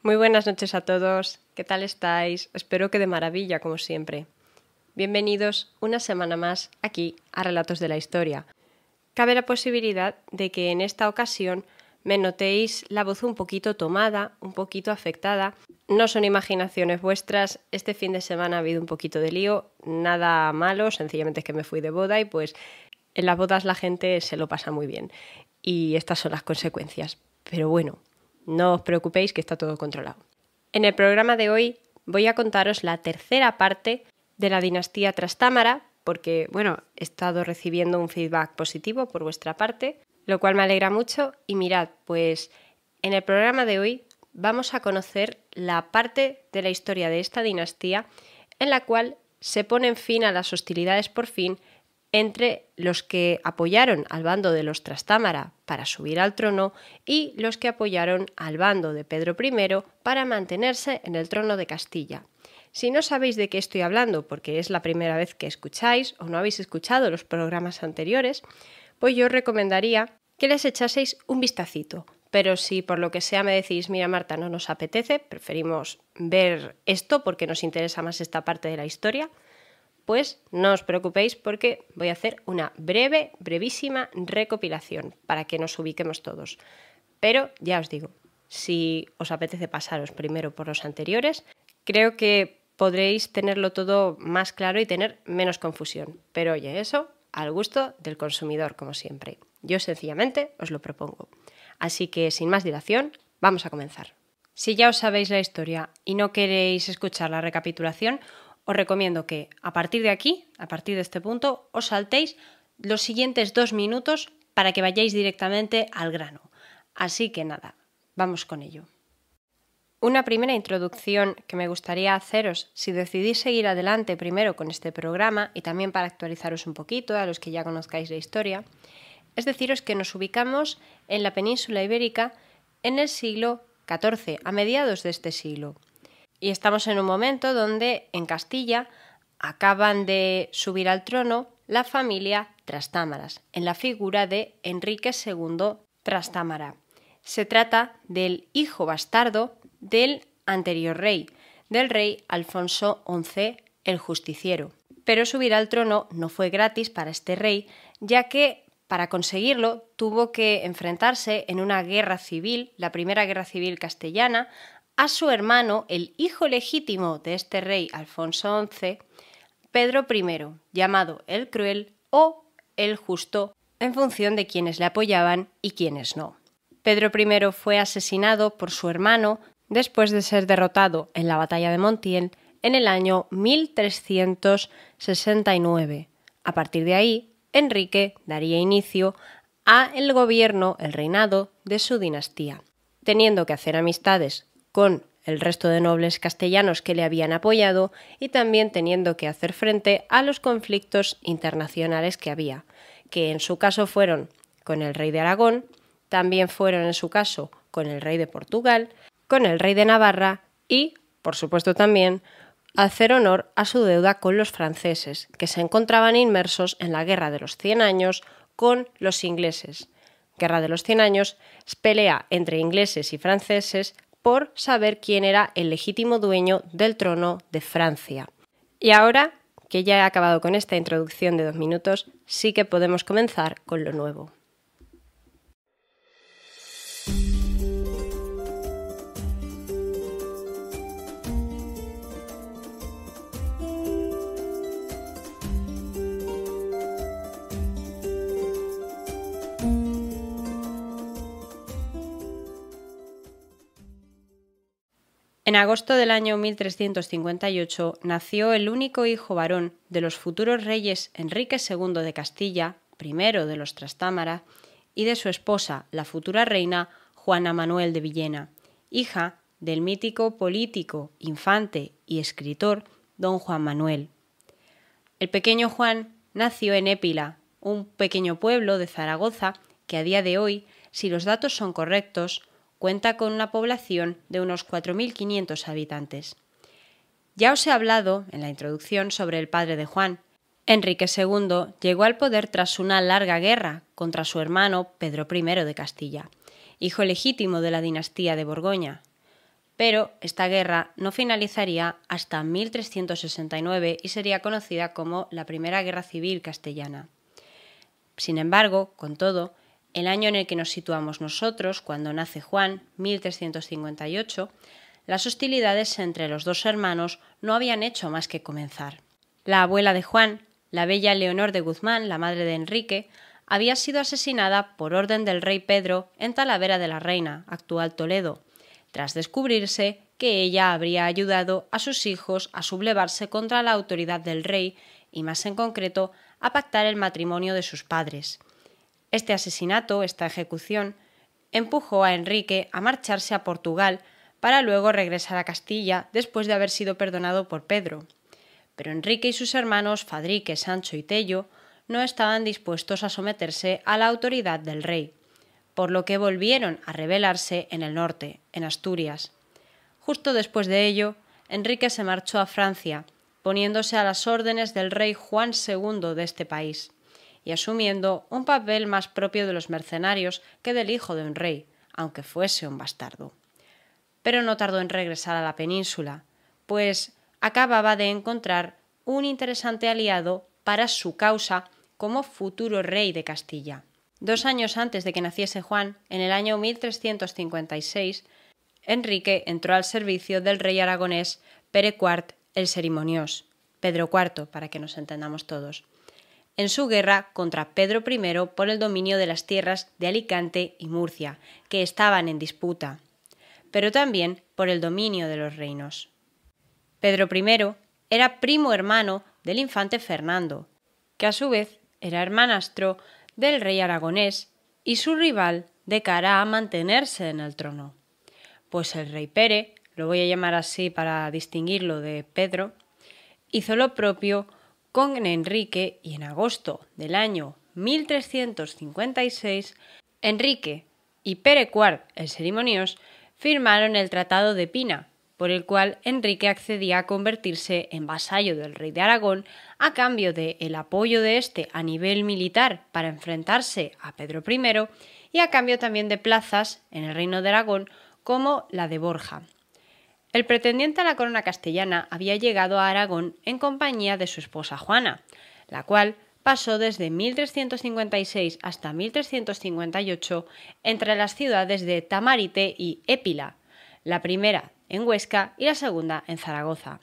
Muy buenas noches a todos. ¿Qué tal estáis? Espero que de maravilla, como siempre. Bienvenidos una semana más aquí a Relatos de la Historia. Cabe la posibilidad de que en esta ocasión me notéis la voz un poquito tomada, un poquito afectada. No son imaginaciones vuestras, este fin de semana ha habido un poquito de lío, nada malo, sencillamente es que me fui de boda y pues en las bodas la gente se lo pasa muy bien. Y estas son las consecuencias. Pero bueno, no os preocupéis que está todo controlado. En el programa de hoy voy a contaros la tercera parte de la dinastía Trastámara, porque, he estado recibiendo un feedback positivo por vuestra parte, lo cual me alegra mucho. Y mirad, pues en el programa de hoy vamos a conocer la parte de la historia de esta dinastía en la cual se ponen fin a las hostilidades por fin entre los que apoyaron al bando de los Trastámara para subir al trono y los que apoyaron al bando de Pedro I para mantenerse en el trono de Castilla. Si no sabéis de qué estoy hablando porque es la primera vez que escucháis o no habéis escuchado los programas anteriores, pues yo os recomendaría que les echaseis un vistacito. Pero si por lo que sea me decís, mira Marta, no nos apetece, preferimos ver esto porque nos interesa más esta parte de la historia, pues no os preocupéis porque voy a hacer una brevísima recopilación para que nos ubiquemos todos. Pero ya os digo, si os apetece pasaros primero por los anteriores, creo que podréis tenerlo todo más claro y tener menos confusión. Pero oye, eso al gusto del consumidor, como siempre. Yo sencillamente os lo propongo. Así que sin más dilación, vamos a comenzar. Si ya os sabéis la historia y no queréis escuchar la recapitulación, os recomiendo que a partir de aquí, a partir de este punto, os saltéis los siguientes 2 minutos para que vayáis directamente al grano. Así que nada, vamos con ello. Una primera introducción que me gustaría haceros si decidís seguir adelante primero con este programa y también para actualizaros un poquito a los que ya conozcáis la historia, es deciros que nos ubicamos en la península ibérica en el siglo XIV, a mediados de este siglo. Y estamos en un momento donde en Castilla acaban de subir al trono la familia Trastámaras, en la figura de Enrique II Trastámara. Se trata del hijo bastardo del anterior rey, del rey Alfonso XI el Justiciero. Pero subir al trono no fue gratis para este rey, ya que para conseguirlo tuvo que enfrentarse en una guerra civil, la primera guerra civil castellana, a su hermano, el hijo legítimo de este rey Alfonso XI, Pedro I, llamado el Cruel o el Justo, en función de quienes le apoyaban y quienes no. Pedro I fue asesinado por su hermano después de ser derrotado en la batalla de Montiel en el año 1369. A partir de ahí, Enrique daría inicio a el gobierno, el reinado de su dinastía, teniendo que hacer amistades con el resto de nobles castellanos que le habían apoyado y también teniendo que hacer frente a los conflictos internacionales que había, que en su caso fueron con el rey de Aragón, también fueron en su caso con el rey de Portugal, con el rey de Navarra y, por supuesto también, hacer honor a su deuda con los franceses, que se encontraban inmersos en la Guerra de los 100 años con los ingleses. Guerra de los 100 años es pelea entre ingleses y franceses por saber quién era el legítimo dueño del trono de Francia. Y ahora, que ya he acabado con esta introducción de 2 minutos, sí que podemos comenzar con lo nuevo. En agosto del año 1358 nació el único hijo varón de los futuros reyes Enrique II de Castilla, primero de los Trastámara, y de su esposa, la futura reina Juana Manuel de Villena, hija del mítico político, infante y escritor don Juan Manuel. El pequeño Juan nació en Épila, un pequeño pueblo de Zaragoza que a día de hoy, si los datos son correctos, cuenta con una población de unos 4.500 habitantes. Ya os he hablado en la introducción sobre el padre de Juan. Enrique II llegó al poder tras una larga guerra contra su hermano Pedro I de Castilla, hijo legítimo de la dinastía de Borgoña. pero esta guerra no finalizaría hasta 1369 y sería conocida como la Primera Guerra Civil Castellana. Sin embargo, con todo, el año en el que nos situamos nosotros, cuando nace Juan, 1358, las hostilidades entre los dos hermanos no habían hecho más que comenzar. La abuela de Juan, la bella Leonor de Guzmán, la madre de Enrique, había sido asesinada por orden del rey Pedro en Talavera de la Reina, actual Toledo, tras descubrirse que ella habría ayudado a sus hijos a sublevarse contra la autoridad del rey y, más en concreto, a pactar el matrimonio de sus padres. Este asesinato, esta ejecución, empujó a Enrique a marcharse a Portugal para luego regresar a Castilla después de haber sido perdonado por Pedro. Pero Enrique y sus hermanos Fadrique, Sancho y Tello no estaban dispuestos a someterse a la autoridad del rey, por lo que volvieron a rebelarse en el norte, en Asturias. Justo después de ello, Enrique se marchó a Francia, poniéndose a las órdenes del rey Juan II de este país, y asumiendo un papel más propio de los mercenarios que del hijo de un rey, aunque fuese un bastardo. Pero no tardó en regresar a la península, pues acababa de encontrar un interesante aliado para su causa como futuro rey de Castilla. 2 años antes de que naciese Juan, en el año 1356, Enrique entró al servicio del rey aragonés Pere IV el Cerimoniós, Pedro IV, para que nos entendamos todos, en su guerra contra Pedro I por el dominio de las tierras de Alicante y Murcia, que estaban en disputa, pero también por el dominio de los reinos. Pedro I era primo hermano del infante Fernando, que a su vez era hermanastro del rey aragonés y su rival de cara a mantenerse en el trono. Pues el rey Pere, lo voy a llamar así para distinguirlo de Pedro, hizo lo propio con Enrique y en agosto del año 1356, Enrique y Pere IV el Cerimoniós firmaron el Tratado de Pina, por el cual Enrique accedía a convertirse en vasallo del rey de Aragón a cambio del apoyo de éste a nivel militar para enfrentarse a Pedro I y a cambio también de plazas en el reino de Aragón como la de Borja. El pretendiente a la corona castellana había llegado a Aragón en compañía de su esposa Juana, la cual pasó desde 1356 hasta 1358 entre las ciudades de Tamarite y Épila, la primera en Huesca y la segunda en Zaragoza.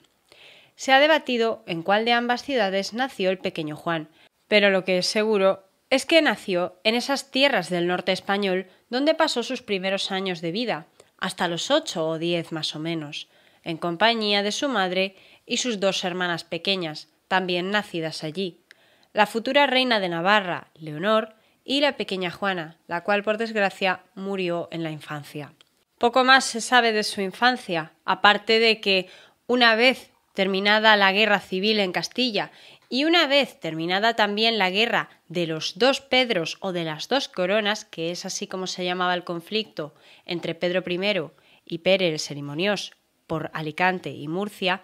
Se ha debatido en cuál de ambas ciudades nació el pequeño Juan, pero lo que es seguro es que nació en esas tierras del norte español donde pasó sus primeros años de vida, hasta los 8 o 10 más o menos, en compañía de su madre y sus 2 hermanas pequeñas, también nacidas allí, la futura reina de Navarra, Leonor, y la pequeña Juana, la cual por desgracia murió en la infancia. Poco más se sabe de su infancia, aparte de que una vez terminada la guerra civil en Castilla y una vez terminada también la guerra de los 2 Pedros o de las 2 coronas, que es así como se llamaba el conflicto entre Pedro I y Pere el Cerimoniós por Alicante y Murcia,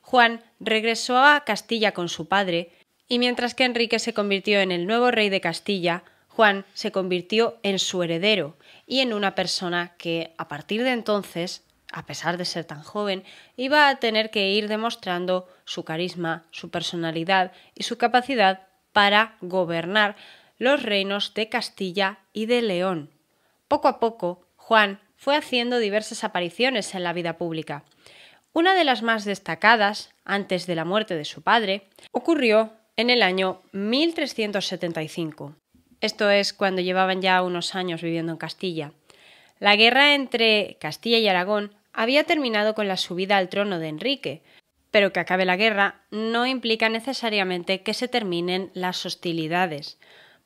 Juan regresó a Castilla con su padre y mientras que Enrique se convirtió en el nuevo rey de Castilla, Juan se convirtió en su heredero y en una persona que, a partir de entonces, a pesar de ser tan joven, iba a tener que ir demostrando su carisma, su personalidad y su capacidad para gobernar los reinos de Castilla y de León. Poco a poco, Juan fue haciendo diversas apariciones en la vida pública. Una de las más destacadas, antes de la muerte de su padre, ocurrió en el año 1375. Esto es cuando llevaban ya unos años viviendo en Castilla. La guerra entre Castilla y Aragón había terminado con la subida al trono de Enrique, pero que acabe la guerra no implica necesariamente que se terminen las hostilidades,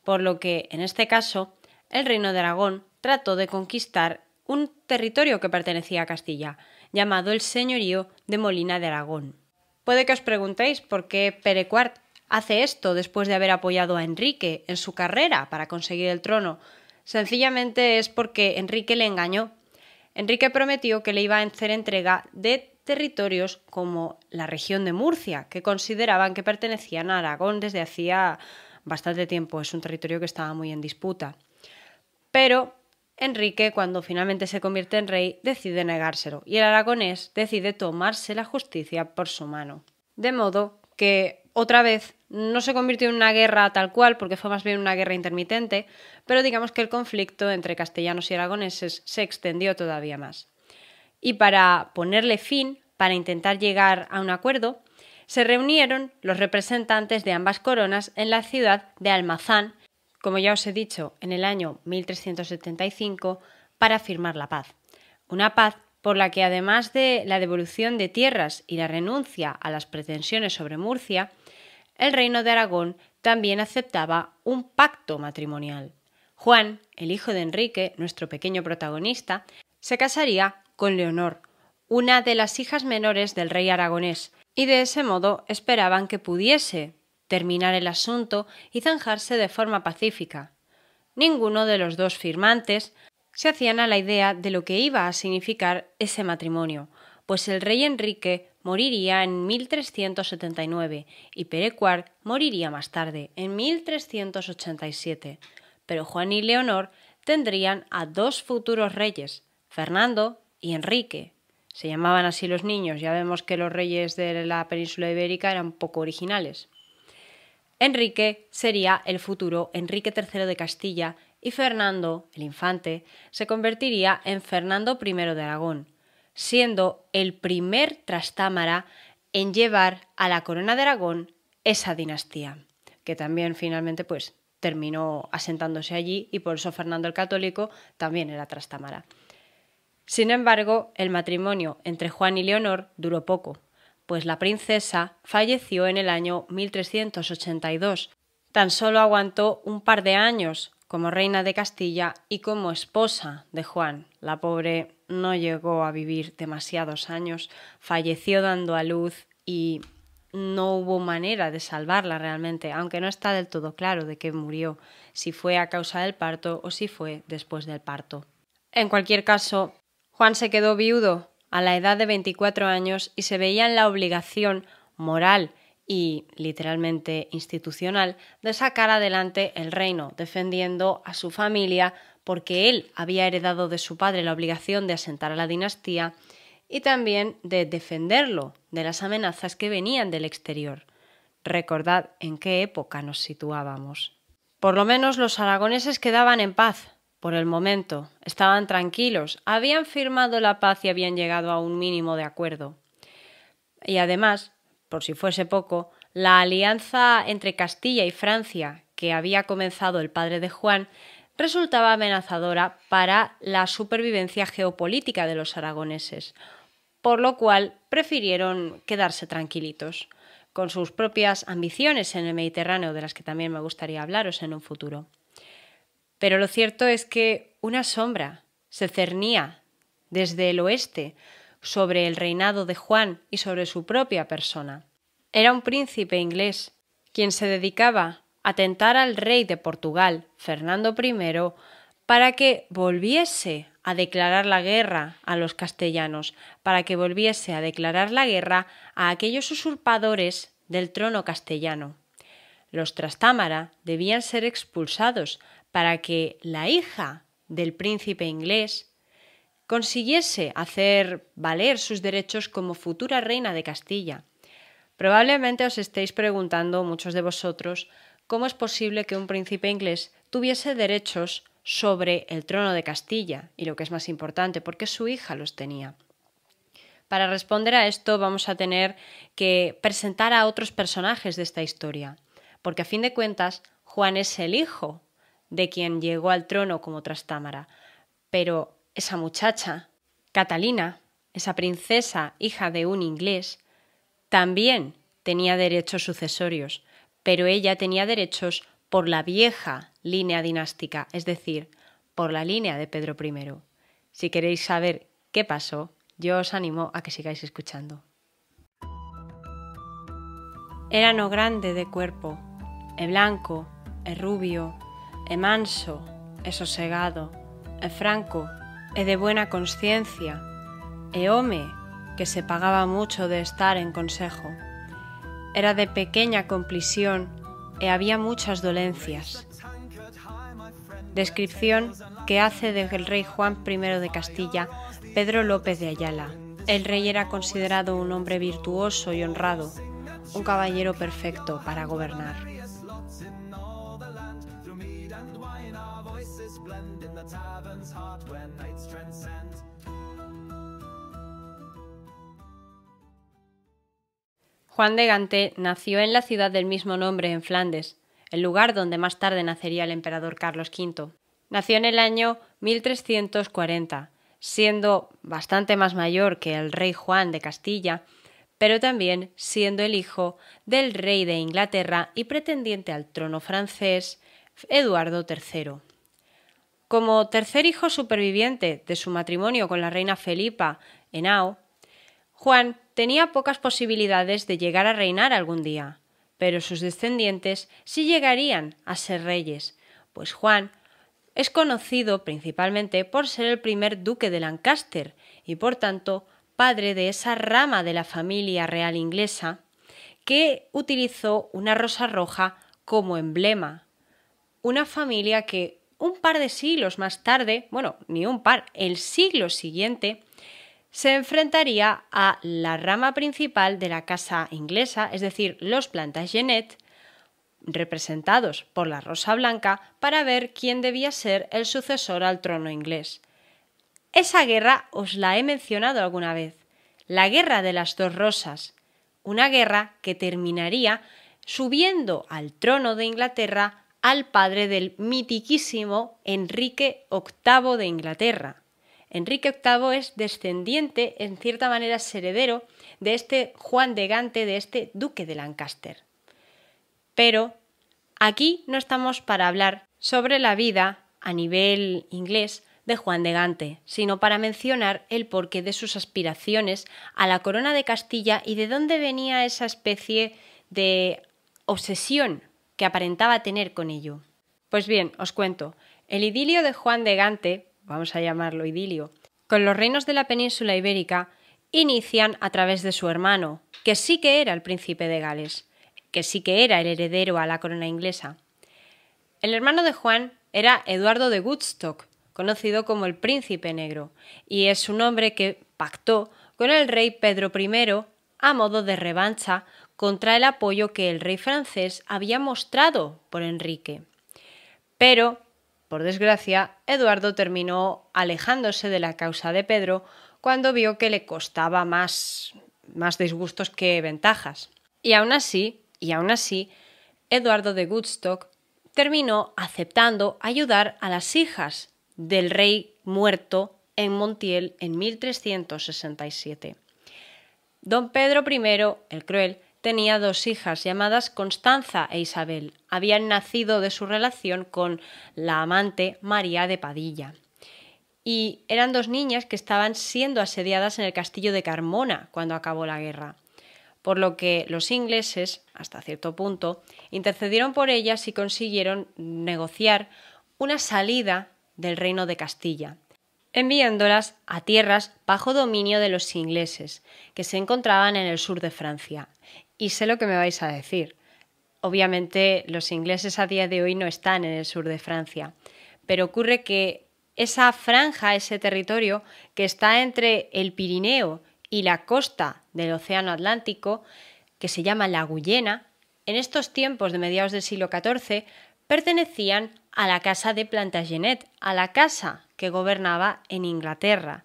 por lo que, en este caso, el reino de Aragón trató de conquistar un territorio que pertenecía a Castilla, llamado el señorío de Molina de Aragón. Puede que os preguntéis por qué Pere IV hace esto después de haber apoyado a Enrique en su carrera para conseguir el trono. Sencillamente es porque Enrique le engañó. Enrique prometió que le iba a hacer entrega de territorios como la región de Murcia, que consideraban que pertenecían a Aragón desde hacía bastante tiempo. Es un territorio que estaba muy en disputa. Pero Enrique, cuando finalmente se convierte en rey, decide negárselo y el aragonés decide tomarse la justicia por su mano. De modo que, otra vez, no se convirtió en una guerra tal cual, porque fue más bien una guerra intermitente, pero digamos que el conflicto entre castellanos y aragoneses se extendió todavía más. Y para ponerle fin, para intentar llegar a un acuerdo, se reunieron los representantes de ambas coronas en la ciudad de Almazán, como ya os he dicho, en el año 1375, para firmar la paz. Una paz por la que, además de la devolución de tierras y la renuncia a las pretensiones sobre Murcia, el reino de Aragón también aceptaba un pacto matrimonial. Juan, el hijo de Enrique, nuestro pequeño protagonista, se casaría con Leonor, una de las hijas menores del rey aragonés, y de ese modo esperaban que pudiese terminar el asunto y zanjarse de forma pacífica. Ninguno de los dos firmantes se hacían a la idea de lo que iba a significar ese matrimonio, pues el rey Enrique moriría en 1379 y Pere IV moriría más tarde, en 1387. Pero Juan y Leonor tendrían a dos futuros reyes, Fernando y Enrique. Se llamaban así los niños, ya vemos que los reyes de la península ibérica eran poco originales. Enrique sería el futuro Enrique III de Castilla y Fernando, el infante, se convertiría en Fernando I de Aragón, siendo el primer trastámara en llevar a la corona de Aragón esa dinastía, que también finalmente terminó asentándose allí y por eso Fernando el Católico también era trastámara. Sin embargo, el matrimonio entre Juan y Leonor duró poco, pues la princesa falleció en el año 1382. Tan solo aguantó un par de años como reina de Castilla y como esposa de Juan. La pobre no llegó a vivir demasiados años, falleció dando a luz y no hubo manera de salvarla realmente, aunque no está del todo claro de qué murió, si fue a causa del parto o si fue después del parto. En cualquier caso, Juan se quedó viudo a la edad de 24 años y se veía en la obligación moral y literalmente institucional de sacar adelante el reino, defendiendo a su familia porque él había heredado de su padre la obligación de asentar a la dinastía y también de defenderlo de las amenazas que venían del exterior. Recordad en qué época nos situábamos. Por lo menos los aragoneses quedaban en paz. Por el momento, estaban tranquilos, habían firmado la paz y habían llegado a un mínimo de acuerdo. Y además, por si fuese poco, la alianza entre Castilla y Francia, que había comenzado el padre de Juan, resultaba amenazadora para la supervivencia geopolítica de los aragoneses, por lo cual prefirieron quedarse tranquilitos, con sus propias ambiciones en el Mediterráneo, de las que también me gustaría hablaros en un futuro. Pero lo cierto es que una sombra se cernía desde el oeste sobre el reinado de Juan y sobre su propia persona. Era un príncipe inglés quien se dedicaba a tentar al rey de Portugal, Fernando I, para que volviese a declarar la guerra a los castellanos, para que volviese a declarar la guerra a aquellos usurpadores del trono castellano. Los trastámara debían ser expulsados para que la hija del príncipe inglés consiguiese hacer valer sus derechos como futura reina de Castilla. Probablemente os estéis preguntando, muchos de vosotros, cómo es posible que un príncipe inglés tuviese derechos sobre el trono de Castilla, y lo que es más importante, ¿por qué su hija los tenía? Para responder a esto vamos a tener que presentar a otros personajes de esta historia, porque a fin de cuentas Juan es el hijo de quien llegó al trono como trastámara, pero esa muchacha, Catalina, esa princesa hija de un inglés, también tenía derechos sucesorios, pero ella tenía derechos por la vieja línea dinástica, es decir, por la línea de Pedro I. Si queréis saber qué pasó, yo os animo a que sigáis escuchando. Erano grande de cuerpo, e blanco, e rubio, e manso, e sosegado, e franco, e de buena consciencia, e home que se pagaba mucho de estar en consejo. Era de pequeña complisión e había muchas dolencias. Descripción que hace del rey Juan I de Castilla Pedro López de Ayala. El rey era considerado un hombre virtuoso y honrado, un caballero perfecto para gobernar. Juan de Gante nació en la ciudad del mismo nombre en Flandes, el lugar donde más tarde nacería el emperador Carlos V. Nació en el año 1340, siendo bastante más mayor que el rey Juan de Castilla, pero también siendo el hijo del rey de Inglaterra y pretendiente al trono francés, Eduardo III. Como tercer hijo superviviente de su matrimonio con la reina Felipa Henao, Juan tenía pocas posibilidades de llegar a reinar algún día, pero sus descendientes sí llegarían a ser reyes, pues Juan es conocido principalmente por ser el primer duque de Lancaster y, por tanto, padre de esa rama de la familia real inglesa que utilizó una rosa roja como emblema. Una familia que un par de siglos más tarde, bueno, ni un par, el siglo siguiente, se enfrentaría a la rama principal de la casa inglesa, es decir, los Plantagenet, representados por la Rosa Blanca, para ver quién debía ser el sucesor al trono inglés. Esa guerra os la he mencionado alguna vez, la Guerra de las Dos Rosas, una guerra que terminaría subiendo al trono de Inglaterra al padre del mitiquísimo Enrique VIII de Inglaterra. Enrique VIII es descendiente, en cierta manera es heredero, de este Juan de Gante, de este duque de Lancaster. Pero aquí no estamos para hablar sobre la vida a nivel inglés de Juan de Gante, sino para mencionar el porqué de sus aspiraciones a la corona de Castilla y de dónde venía esa especie de obsesión que aparentaba tener con ello. Pues bien, os cuento, el idilio de Juan de Gante, vamos a llamarlo idilio, con los reinos de la península ibérica, inician a través de su hermano, que sí que era el príncipe de Gales, que sí que era el heredero a la corona inglesa. El hermano de Juan era Eduardo de Woodstock, conocido como el Príncipe Negro, y es un hombre que pactó con el rey Pedro I a modo de revancha contra el apoyo que el rey francés había mostrado por Enrique. Pero, por desgracia, Eduardo terminó alejándose de la causa de Pedro cuando vio que le costaba más disgustos que ventajas. Y aún así, Eduardo de Woodstock terminó aceptando ayudar a las hijas del rey muerto en Montiel en 1367. Don Pedro I, el Cruel, tenía dos hijas llamadas Constanza e Isabel. Habían nacido de su relación con la amante María de Padilla. Y eran dos niñas que estaban siendo asediadas en el castillo de Carmona cuando acabó la guerra, por lo que los ingleses, hasta cierto punto, intercedieron por ellas y consiguieron negociar una salida del reino de Castilla, enviándolas a tierras bajo dominio de los ingleses, que se encontraban en el sur de Francia. Y sé lo que me vais a decir. Obviamente los ingleses a día de hoy no están en el sur de Francia, pero ocurre que esa franja, ese territorio que está entre el Pirineo y la costa del Océano Atlántico, que se llama la Guyena, en estos tiempos de mediados del siglo XIV pertenecían a la casa de Plantagenet, a la casa que gobernaba en Inglaterra.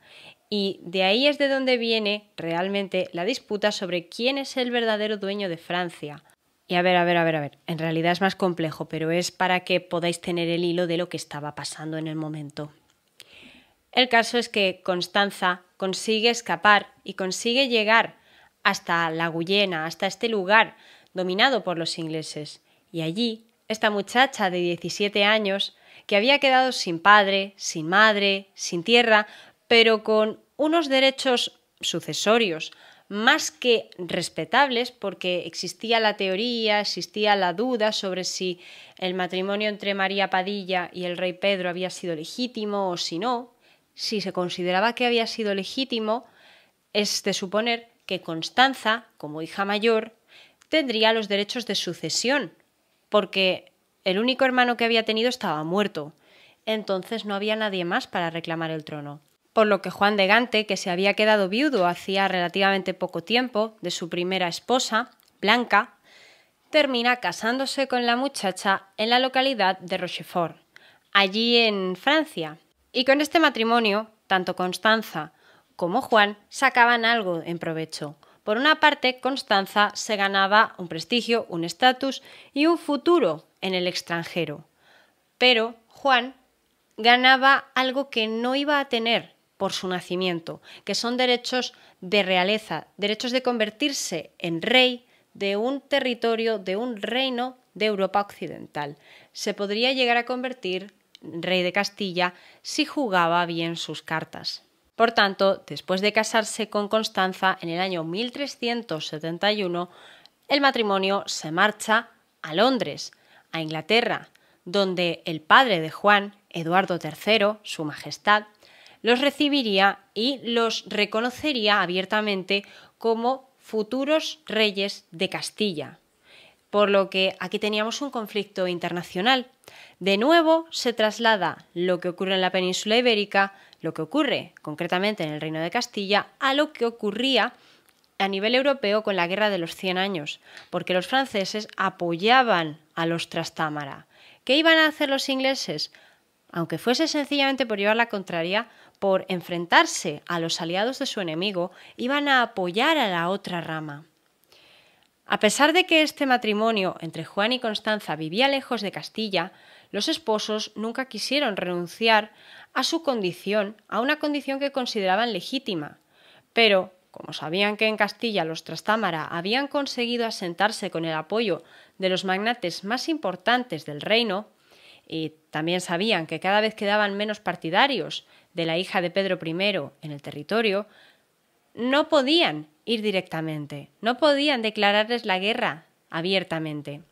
Y de ahí es de donde viene realmente la disputa sobre quién es el verdadero dueño de Francia. Y a ver, en realidad es más complejo, pero es para que podáis tener el hilo de lo que estaba pasando en el momento. El caso es que Constanza consigue escapar y consigue llegar hasta la Guyena, hasta este lugar dominado por los ingleses. Y allí, esta muchacha de 17 años, que había quedado sin padre, sin madre, sin tierra, pero con unos derechos sucesorios más que respetables, porque existía la teoría, existía la duda sobre si el matrimonio entre María Padilla y el rey Pedro había sido legítimo o si no. Si se consideraba que había sido legítimo, es de suponer que Constanza, como hija mayor, tendría los derechos de sucesión, porque el único hermano que había tenido estaba muerto. entonces no había nadie más para reclamar el trono. Por lo que Juan de Gante, que se había quedado viudo hacía relativamente poco tiempo de su primera esposa, Blanca, termina casándose con la muchacha en la localidad de Rochefort, allí en Francia. Y con este matrimonio, tanto Constanza como Juan sacaban algo en provecho. Por una parte, Constanza se ganaba un prestigio, un estatus y un futuro en el extranjero. Pero Juan ganaba algo que no iba a tener por su nacimiento, que son derechos de realeza, derechos de convertirse en rey de un territorio, de un reino de Europa occidental. Se podría llegar a convertir en rey de Castilla si jugaba bien sus cartas. Por tanto, después de casarse con Constanza en el año 1371, el matrimonio se marcha a Londres, a Inglaterra, donde el padre de Juan, Eduardo III, su majestad, los recibiría y los reconocería abiertamente como futuros reyes de Castilla. Por lo que aquí teníamos un conflicto internacional. De nuevo se traslada lo que ocurre en la península ibérica, lo que ocurre concretamente en el Reino de Castilla, a lo que ocurría a nivel europeo con la Guerra de los 100 años, porque los franceses apoyaban a los Trastámara. ¿Qué iban a hacer los ingleses? Aunque fuese sencillamente por llevar la contraria, por enfrentarse a los aliados de su enemigo, iban a apoyar a la otra rama. A pesar de que este matrimonio entre Juan y Constanza vivía lejos de Castilla, los esposos nunca quisieron renunciar a su condición, a una condición que consideraban legítima. Pero, como sabían que en Castilla los Trastámara habían conseguido asentarse con el apoyo de los magnates más importantes del reino, y también sabían que cada vez quedaban menos partidarios de la hija de Pedro I en el territorio, no podían ir directamente, no podían declararles la guerra abiertamente.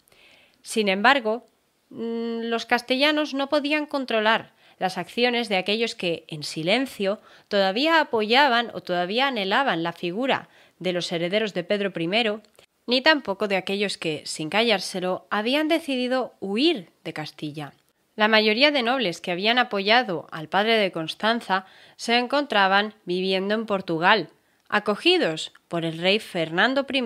Sin embargo, los castellanos no podían controlar las acciones de aquellos que, en silencio, todavía apoyaban o todavía anhelaban la figura de los herederos de Pedro I, ni tampoco de aquellos que, sin callárselo, habían decidido huir de Castilla. La mayoría de nobles que habían apoyado al padre de Constanza se encontraban viviendo en Portugal, acogidos por el rey Fernando I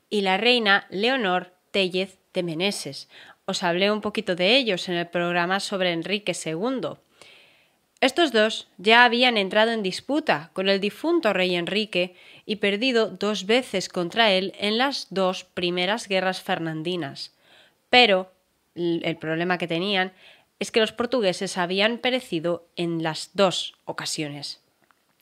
y la reina Leonor Téllez de Meneses. Os hablé un poquito de ellos en el programa sobre Enrique II. Estos dos ya habían entrado en disputa con el difunto rey Enrique y perdido 2 veces contra él en las 2 primeras guerras fernandinas. Pero el problema que tenían es que los portugueses habían perecido en las 2 ocasiones.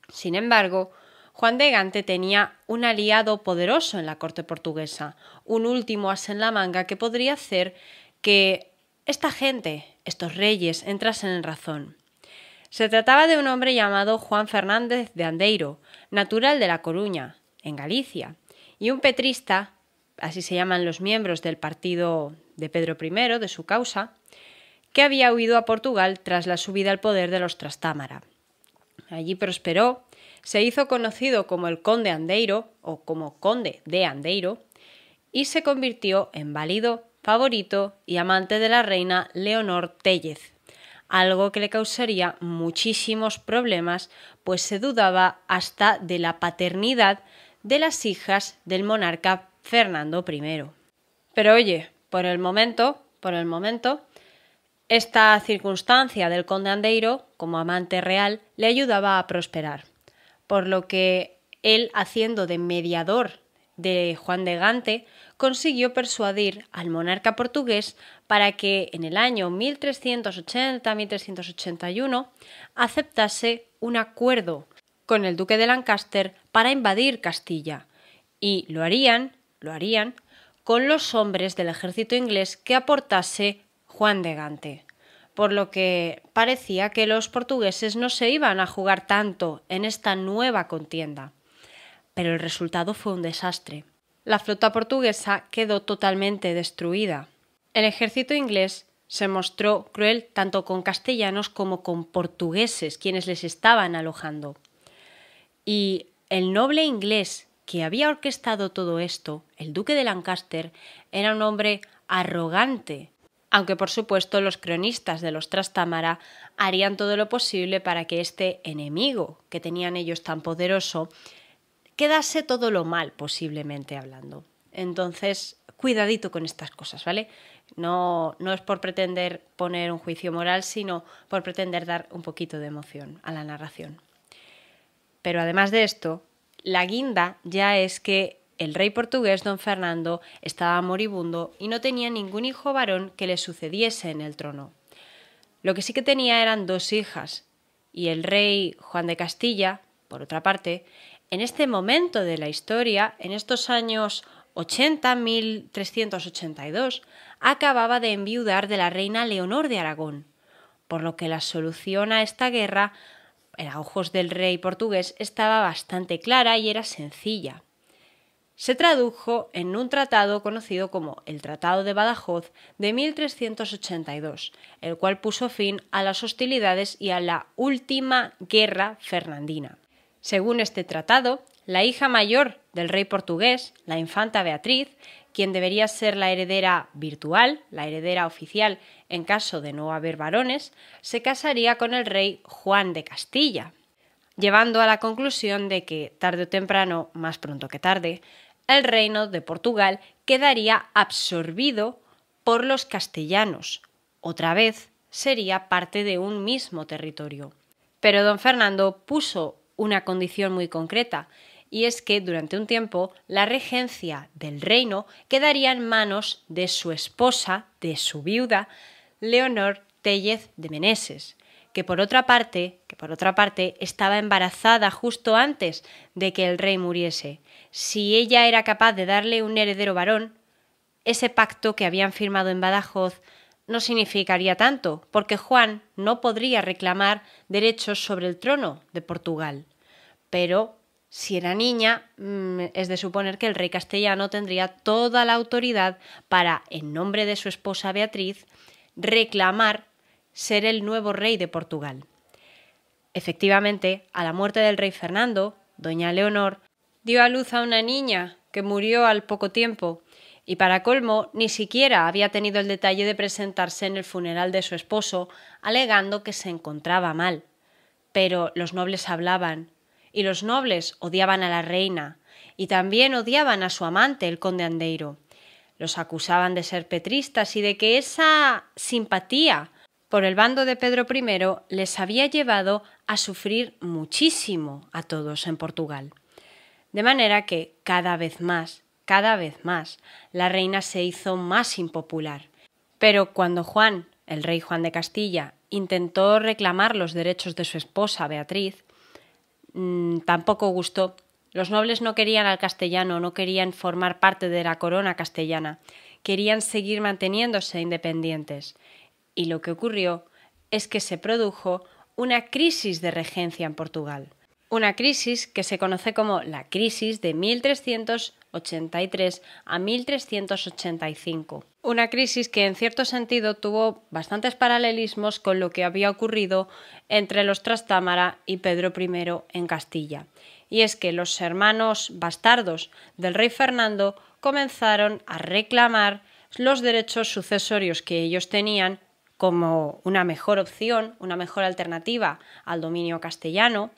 Sin embargo, Juan de Gante tenía un aliado poderoso en la corte portuguesa, un último as en la manga que podría hacer que esta gente, estos reyes, entrasen en razón. Se trataba de un hombre llamado Juan Fernández de Andeiro, natural de La Coruña, en Galicia, y un petrista, así se llaman los miembros del partido de Pedro I, de su causa, que había huido a Portugal tras la subida al poder de los Trastámara. Allí prosperó, se hizo conocido como el conde Andeiro o como conde de Andeiro y se convirtió en válido, favorito y amante de la reina Leonor Téllez, algo que le causaría muchísimos problemas, pues se dudaba hasta de la paternidad de las hijas del monarca Fernando I. Pero oye, por el momento, esta circunstancia del conde Andeiro, como amante real, le ayudaba a prosperar, por lo que él, haciendo de mediador de Juan de Gante, consiguió persuadir al monarca portugués para que en el año 1380-1381 aceptase un acuerdo con el duque de Lancaster para invadir Castilla, y lo harían con los hombres del ejército inglés que aportase Juan de Gante, por lo que parecía que los portugueses no se iban a jugar tanto en esta nueva contienda. Pero el resultado fue un desastre. La flota portuguesa quedó totalmente destruida. El ejército inglés se mostró cruel tanto con castellanos como con portugueses, quienes les estaban alojando. Y el noble inglés que había orquestado todo esto, el duque de Lancaster, era un hombre arrogante aunque por supuesto los cronistas de los Trastámara harían todo lo posible para que este enemigo que tenían ellos tan poderoso quedase todo lo mal posiblemente hablando. Entonces, cuidadito con estas cosas, ¿vale? No es por pretender poner un juicio moral, sino por pretender dar un poquito de emoción a la narración. Pero además de esto, la guinda ya es que el rey portugués don Fernando estaba moribundo y no tenía ningún hijo varón que le sucediese en el trono. Lo que sí que tenía eran 2 hijas, y el rey Juan de Castilla, por otra parte, en este momento de la historia, en estos años 1382, acababa de enviudar de la reina Leonor de Aragón, por lo que la solución a esta guerra, a ojos del rey portugués, estaba bastante clara y era sencilla. Se tradujo en un tratado conocido como el Tratado de Badajoz de 1382, el cual puso fin a las hostilidades y a la última guerra fernandina. Según este tratado, la hija mayor del rey portugués, la infanta Beatriz, quien debería ser la heredera virtual, la heredera oficial en caso de no haber varones, se casaría con el rey Juan de Castilla, llevando a la conclusión de que, tarde o temprano, más pronto que tarde, el reino de Portugal quedaría absorbido por los castellanos. Otra vez sería parte de un mismo territorio. Pero don Fernando puso una condición muy concreta, y es que durante un tiempo la regencia del reino quedaría en manos de su esposa, de su viuda, Leonor Téllez de Meneses, que por otra parte estaba embarazada justo antes de que el rey muriese. Si ella era capaz de darle un heredero varón, ese pacto que habían firmado en Badajoz no significaría tanto, porque Juan no podría reclamar derechos sobre el trono de Portugal. Pero si era niña, es de suponer que el rey castellano tendría toda la autoridad para, en nombre de su esposa Beatriz, reclamar ser el nuevo rey de Portugal. Efectivamente, a la muerte del rey Fernando, doña Leonor dio a luz a una niña que murió al poco tiempo, y para colmo ni siquiera había tenido el detalle de presentarse en el funeral de su esposo, alegando que se encontraba mal. Pero los nobles hablaban, y los nobles odiaban a la reina, y también odiaban a su amante, el conde Andeiro. Los acusaban de ser petristas y de que esa simpatía por el bando de Pedro I les había llevado a sufrir muchísimo a todos en Portugal. De manera que cada vez más, la reina se hizo más impopular. Pero cuando Juan, el rey Juan de Castilla, intentó reclamar los derechos de su esposa Beatriz, tampoco gustó. Los nobles no querían al castellano, no querían formar parte de la corona castellana, querían seguir manteniéndose independientes. Y lo que ocurrió es que se produjo una crisis de regencia en Portugal. Una crisis que se conoce como la crisis de 1383 a 1385. Una crisis que en cierto sentido tuvo bastantes paralelismos con lo que había ocurrido entre los Trastámara y Pedro I en Castilla. Y es que los hermanos bastardos del rey Fernando comenzaron a reclamar los derechos sucesorios que ellos tenían como una mejor opción, una mejor alternativa al dominio castellano,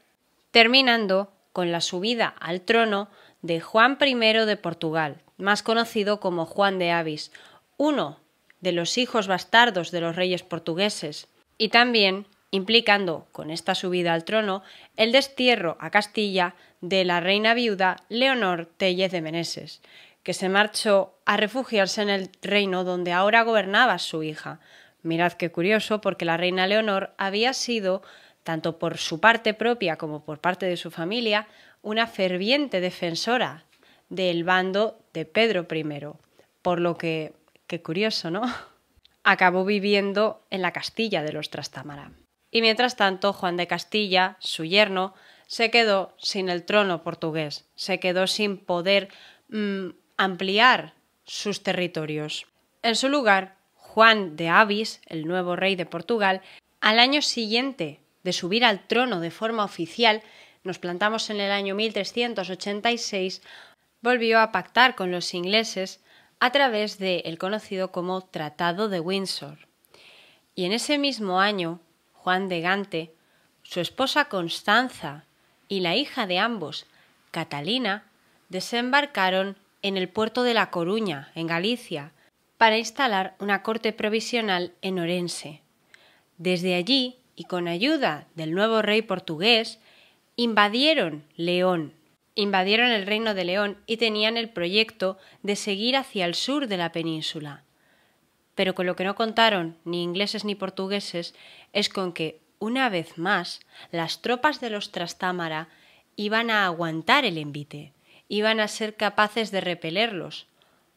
terminando con la subida al trono de Juan I de Portugal, más conocido como Juan de Avis, uno de los hijos bastardos de los reyes portugueses, y también implicando con esta subida al trono el destierro a Castilla de la reina viuda Leonor Téllez de Meneses, que se marchó a refugiarse en el reino donde ahora gobernaba su hija. Mirad qué curioso, porque la reina Leonor había sido, tanto por su parte propia como por parte de su familia, una ferviente defensora del bando de Pedro I, por lo que, qué curioso, ¿no?, acabó viviendo en la Castilla de los Trastámara. Y mientras tanto, Juan de Castilla, su yerno, se quedó sin el trono portugués, se quedó sin poder ampliar sus territorios. En su lugar, Juan de Avis, el nuevo rey de Portugal, al año siguiente de subir al trono de forma oficial, nos plantamos en el año 1386, volvió a pactar con los ingleses a través del conocido como Tratado de Windsor. Y en ese mismo año, Juan de Gante, su esposa Constanza y la hija de ambos, Catalina, desembarcaron en el puerto de La Coruña, en Galicia, para instalar una corte provisional en Orense. Desde allí, y con ayuda del nuevo rey portugués, invadieron León. Invadieron el reino de León y tenían el proyecto de seguir hacia el sur de la península. Pero con lo que no contaron ni ingleses ni portugueses es con que, una vez más, las tropas de los Trastámara iban a aguantar el envite, iban a ser capaces de repelerlos.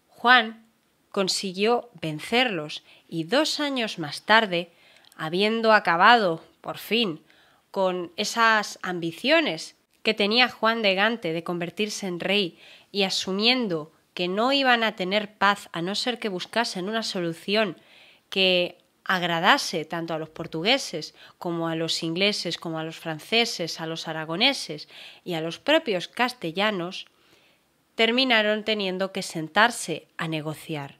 Juan consiguió vencerlos y 2 años más tarde, habiendo acabado, por fin, con esas ambiciones que tenía Juan de Gante de convertirse en rey y asumiendo que no iban a tener paz a no ser que buscasen una solución que agradase tanto a los portugueses como a los ingleses, como a los franceses, a los aragoneses y a los propios castellanos, terminaron teniendo que sentarse a negociar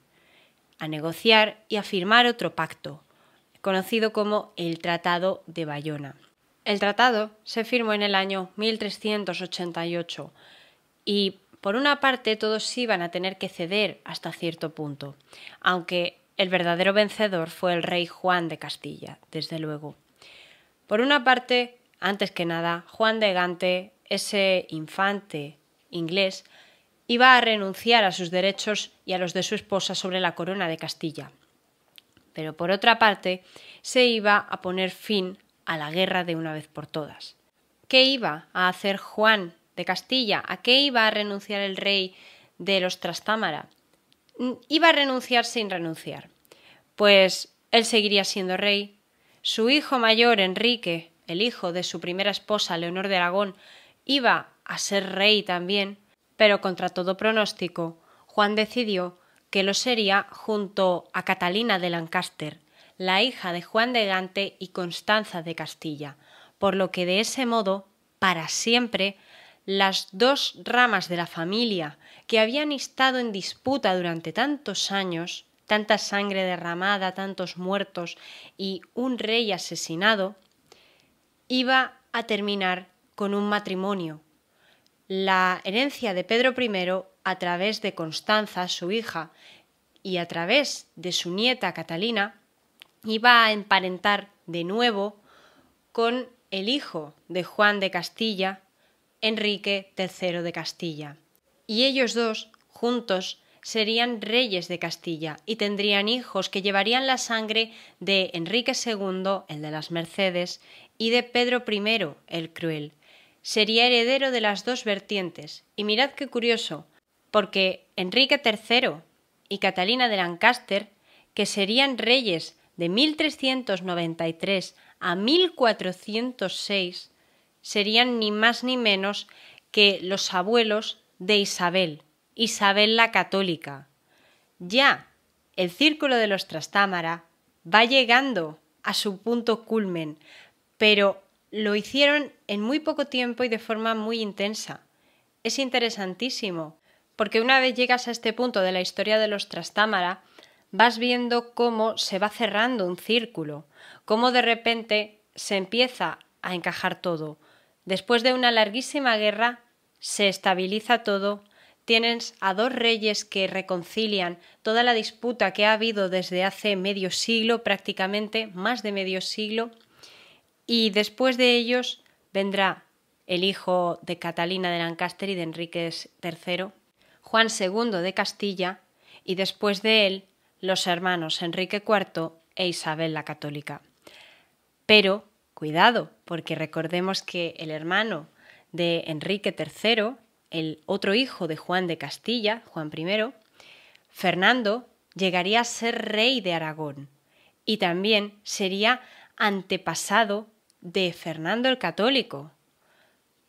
y a firmar otro pacto, conocido como el Tratado de Bayona. El tratado se firmó en el año 1388 y, por una parte, todos iban a tener que ceder hasta cierto punto, aunque el verdadero vencedor fue el rey Juan de Castilla, desde luego. Por una parte, antes que nada, Juan de Gante, ese infante inglés, iba a renunciar a sus derechos y a los de su esposa sobre la corona de Castilla. Pero por otra parte, se iba a poner fin a la guerra de una vez por todas. ¿Qué iba a hacer Juan de Castilla? ¿A qué iba a renunciar el rey de los Trastámara? Iba a renunciar sin renunciar. Pues él seguiría siendo rey. Su hijo mayor, Enrique, el hijo de su primera esposa, Leonor de Aragón, iba a ser rey también, pero contra todo pronóstico, Juan decidió que lo sería junto a Catalina de Lancaster, la hija de Juan de Gante y Constanza de Castilla, por lo que de ese modo, para siempre, las dos ramas de la familia que habían estado en disputa durante tantos años, tanta sangre derramada, tantos muertos y un rey asesinado, iba a terminar con un matrimonio. La herencia de Pedro I, a través de Constanza, su hija, y a través de su nieta Catalina, iba a emparentar de nuevo con el hijo de Juan de Castilla, Enrique III de Castilla. Y ellos dos, juntos, serían reyes de Castilla y tendrían hijos que llevarían la sangre de Enrique II, el de las Mercedes, y de Pedro I, el Cruel. Sería heredero de las dos vertientes. Y mirad qué curioso, porque Enrique III y Catalina de Lancaster, que serían reyes de 1393 a 1406, serían ni más ni menos que los abuelos de Isabel la Católica. Ya el círculo de los Trastámara va llegando a su punto culmen, pero lo hicieron en muy poco tiempo y de forma muy intensa. Es interesantísimo, porque una vez llegas a este punto de la historia de los Trastámara, vas viendo cómo se va cerrando un círculo, cómo de repente se empieza a encajar todo. Después de una larguísima guerra, se estabiliza todo, tienes a dos reyes que reconcilian toda la disputa que ha habido desde hace medio siglo, prácticamente más de medio siglo, y después de ellos vendrá el hijo de Catalina de Lancaster y de Enrique III, Juan II de Castilla, y después de él los hermanos Enrique IV e Isabel la Católica. Pero, cuidado, porque recordemos que el hermano de Enrique III, el otro hijo de Juan de Castilla, Juan I, Fernando, llegaría a ser rey de Aragón y también sería antepasado de Fernando el Católico,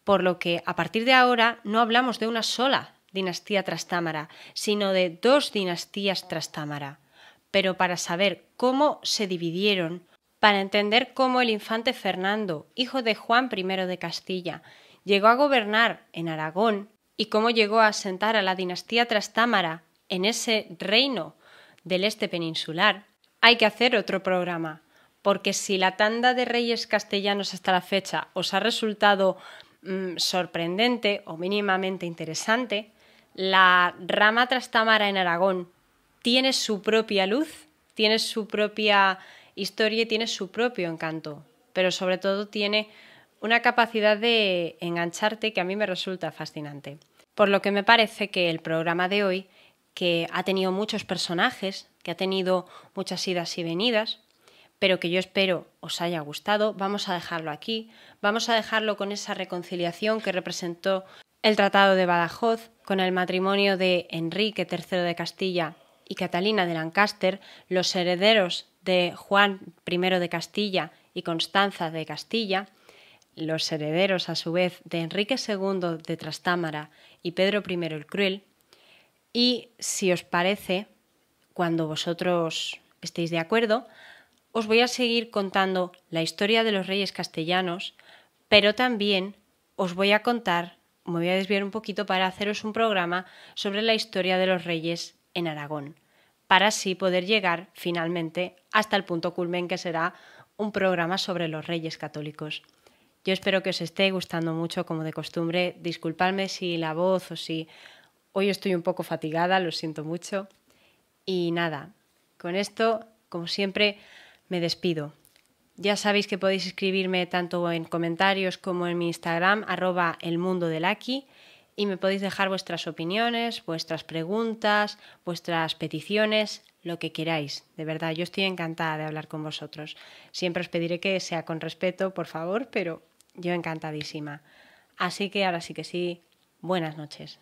por lo que a partir de ahora no hablamos de una sola dinastía Trastámara, sino de dos dinastías Trastámara. Pero para saber cómo se dividieron, para entender cómo el infante Fernando, hijo de Juan I de Castilla, llegó a gobernar en Aragón y cómo llegó a asentar a la dinastía Trastámara en ese reino del este peninsular, hay que hacer otro programa, porque si la tanda de reyes castellanos hasta la fecha os ha resultado sorprendente o mínimamente interesante, la rama trastámara en Aragón tiene su propia luz, tiene su propia historia y tiene su propio encanto, pero sobre todo tiene una capacidad de engancharte que a mí me resulta fascinante. Por lo que me parece que el programa de hoy, que ha tenido muchos personajes, que ha tenido muchas idas y venidas, pero que yo espero os haya gustado, vamos a dejarlo aquí, vamos a dejarlo con esa reconciliación que representó el Tratado de Badajoz, con el matrimonio de Enrique III de Castilla y Catalina de Lancaster, los herederos de Juan I de Castilla y Constanza de Castilla, los herederos a su vez de Enrique II de Trastámara y Pedro I el Cruel. Y si os parece, cuando vosotros estéis de acuerdo, os voy a seguir contando la historia de los reyes castellanos, pero también os voy a contar, me voy a desviar un poquito para haceros un programa sobre la historia de los reyes en Aragón, para así poder llegar finalmente hasta el punto culmen que será un programa sobre los reyes católicos. Yo espero que os esté gustando mucho, como de costumbre. Disculpadme si la voz o si hoy estoy un poco fatigada, lo siento mucho. Y nada, con esto, como siempre, me despido. Ya sabéis que podéis escribirme tanto en comentarios como en mi Instagram, @elmundodelaki, y me podéis dejar vuestras opiniones, vuestras preguntas, vuestras peticiones, lo que queráis. De verdad, yo estoy encantada de hablar con vosotros. Siempre os pediré que sea con respeto, por favor, pero yo encantadísima. Así que ahora sí que sí, buenas noches.